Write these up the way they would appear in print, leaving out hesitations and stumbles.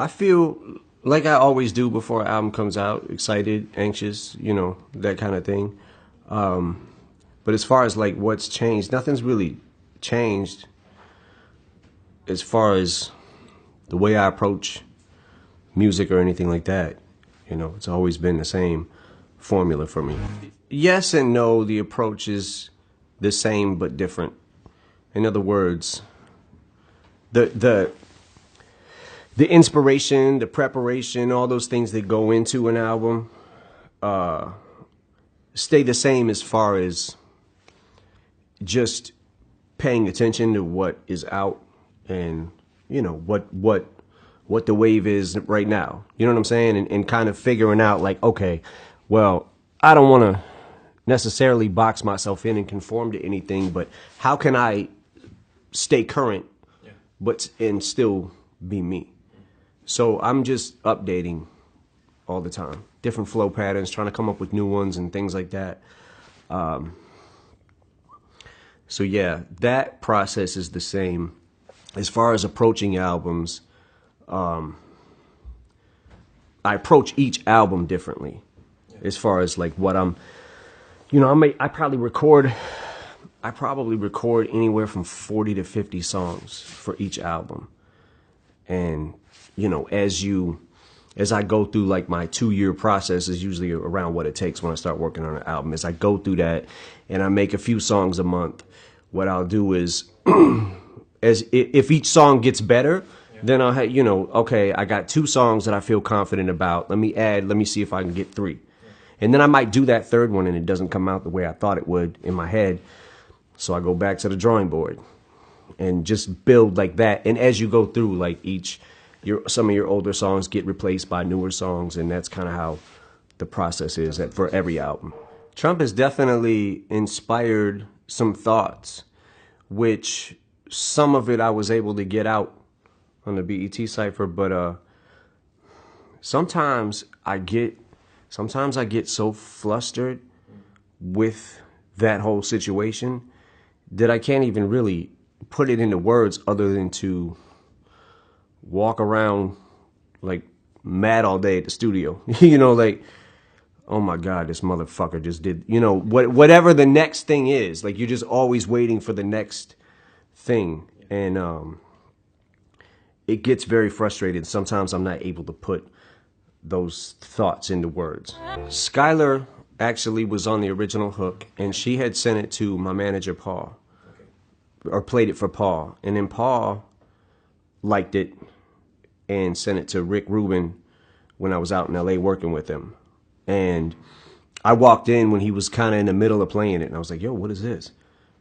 I feel like I always do before an album comes out, excited, anxious, that kind of thing. But as far as like what's changed, nothing's really changed as far as the way I approach music or anything like that. It's always been the same formula for me. Yes and no, the approach is the same but different. In other words, the inspiration, the preparation, all those things that go into an album stay the same as far as just paying attention to what is out and what the wave is right now. You know what I'm saying? And kind of figuring out like, okay, well, I don't want to necessarily box myself in and conform to anything, but how can I stay current and still be me? So I'm just updating all the time. Different flow patterns, trying to come up with new ones and things like that. So yeah, that process is the same. As far as approaching albums, I approach each album differently. As far as like what I probably record anywhere from 40 to 50 songs for each album. And, as I go through like my 2-year process is usually around what it takes when I start working on an album. As I go through that and I make a few songs a month, what I'll do is, if each song gets better, then I'll have, okay, I got 2 songs that I feel confident about. Let me see if I can get 3. And then I might do that third one and it doesn't come out the way I thought it would in my head. So I go back to the drawing board and just build like that. And as you go through, like some of your older songs get replaced by newer songs. And that's kind of how the process is for every album. Trump has definitely inspired some thoughts, which some of it I was able to get out on the BET cipher. But sometimes I get so flustered with that whole situation that I can't even really put it into words other than to walk around like mad all day at the studio. Like, oh my God, this motherfucker just did, whatever the next thing is. Like, you're just always waiting for the next thing. And it gets very frustrating. Sometimes I'm not able to put those thoughts into words. Skylar actually was on the original hook, and she had sent it to my manager, Paul, or played it for Paul. And then Paul liked it and sent it to Rick Rubin when I was out in LA working with him. And I walked in when he was kind of in the middle of playing it, and I was like, yo, what is this?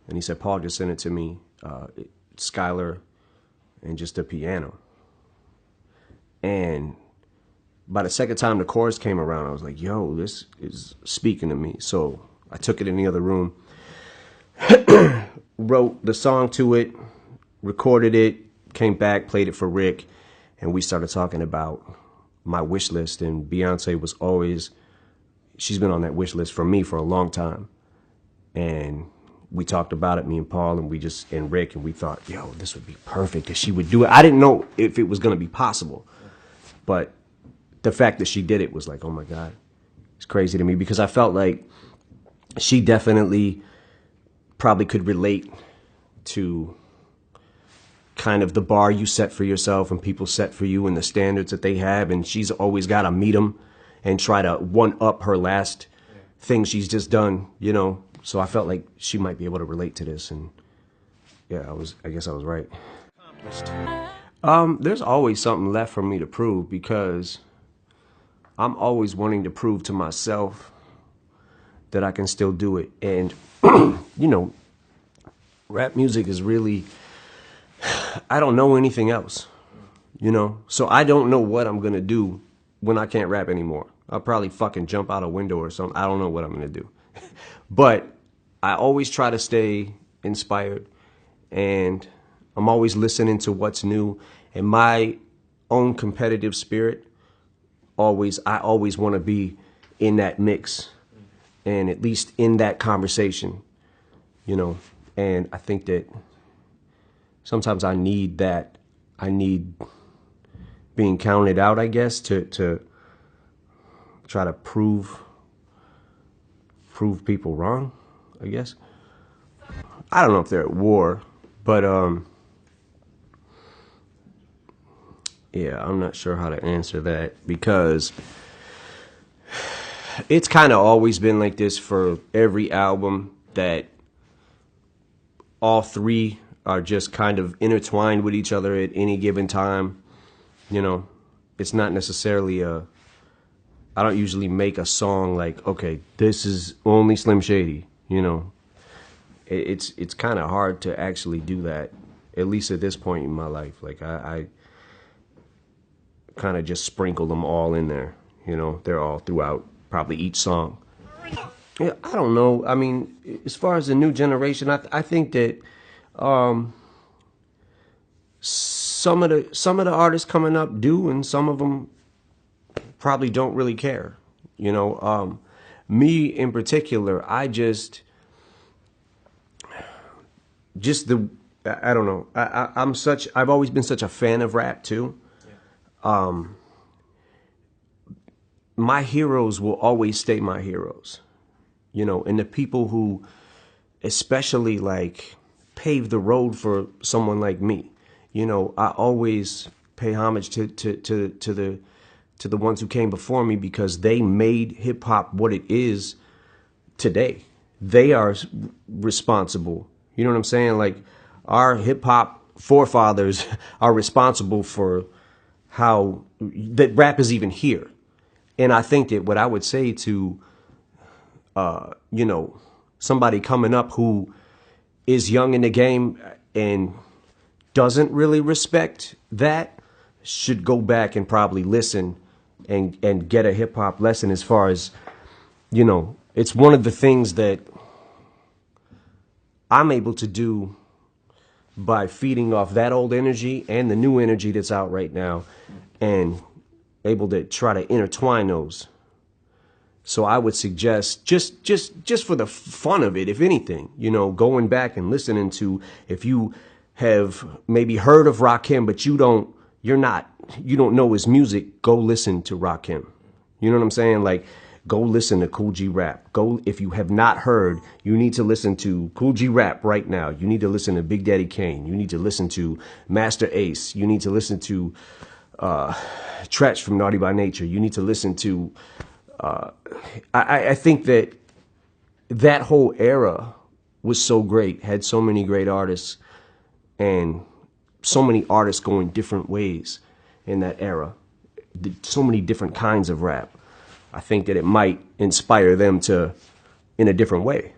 And he said, Paul just sent it to me, Skylar, and just a piano. And by the second time the chorus came around, I was like, yo, this is speaking to me. So I took it in the other room, wrote the song to it, recorded it, came back, played it for Rick, and we started talking about my wish list. And Beyonce was always, she's been on that wish list for me for a long time. And we talked about it, me and Paul, and Rick, and we thought, yo, this would be perfect if she would do it. I didn't know if it was going to be possible, but the fact that she did it was like, oh my God, it's crazy to me, because I felt like she definitely probably could relate to kind of the bar you set for yourself and people set for you and the standards that they have. And she's always got to meet them and try to one up her last thing she's just done, So I felt like she might be able to relate to this. And yeah, I guess I was right. There's always something left for me to prove, because I'm always wanting to prove to myself that I can still do it. And, rap music is really, I don't know anything else, So I don't know what I'm going to do when I can't rap anymore. I'll probably fucking jump out a window or something. I don't know what I'm going to do. But I always try to stay inspired, and I'm always listening to what's new. And my own competitive spirit, I always want to be in that mix and at least in that conversation, And I think that sometimes I need that. I need being counted out, I guess, to try to prove people wrong, I guess. I don't know if they're at war, but yeah, I'm not sure how to answer that, because it's kind of always been like this for every album, that all three are just kind of intertwined with each other at any given time. You know, it's not necessarily I don't usually make a song like, okay, this is only Slim Shady, you know. It's kind of hard to actually do that, at least at this point in my life. Like, I kind of just sprinkle them all in there, you know. They're all throughout probably each song. Yeah, I don't know. I mean, as far as the new generation, I think that some of the artists coming up do, and some of them probably don't really care. You know, me in particular, I just the, I don't know. I've always been such a fan of rap too. My heroes will always stay my heroes, you know, and the people who especially like paved the road for someone like me. You know, I always pay homage to the ones who came before me, because they made hip hop what it is today. They are responsible. You know what I'm saying? Like, our hip hop forefathers are responsible for how that rap is even here. And I think that what I would say to, you know, somebody coming up who is young in the game and doesn't really respect that, should go back and probably listen and get a hip hop lesson. As far as, you know, it's one of the things that I'm able to do by feeding off that old energy and the new energy that's out right now, and able to try to intertwine those. So I would suggest, just for the fun of it, if anything, you know, going back and listening to, if you have maybe heard of Rakim, but you don't know his music, go listen to Rakim. You know what I'm saying? Like, go listen to Cool G Rap. Go, if you have not heard, you need to listen to Cool G Rap right now. You need to listen to Big Daddy Kane. You need to listen to Master Ace. You need to listen to Tretch from Naughty by Nature. You need to listen to, I think that whole era was so great, had so many great artists, and so many artists going different ways in that era. So many different kinds of rap. I think that it might inspire them to, in a different way.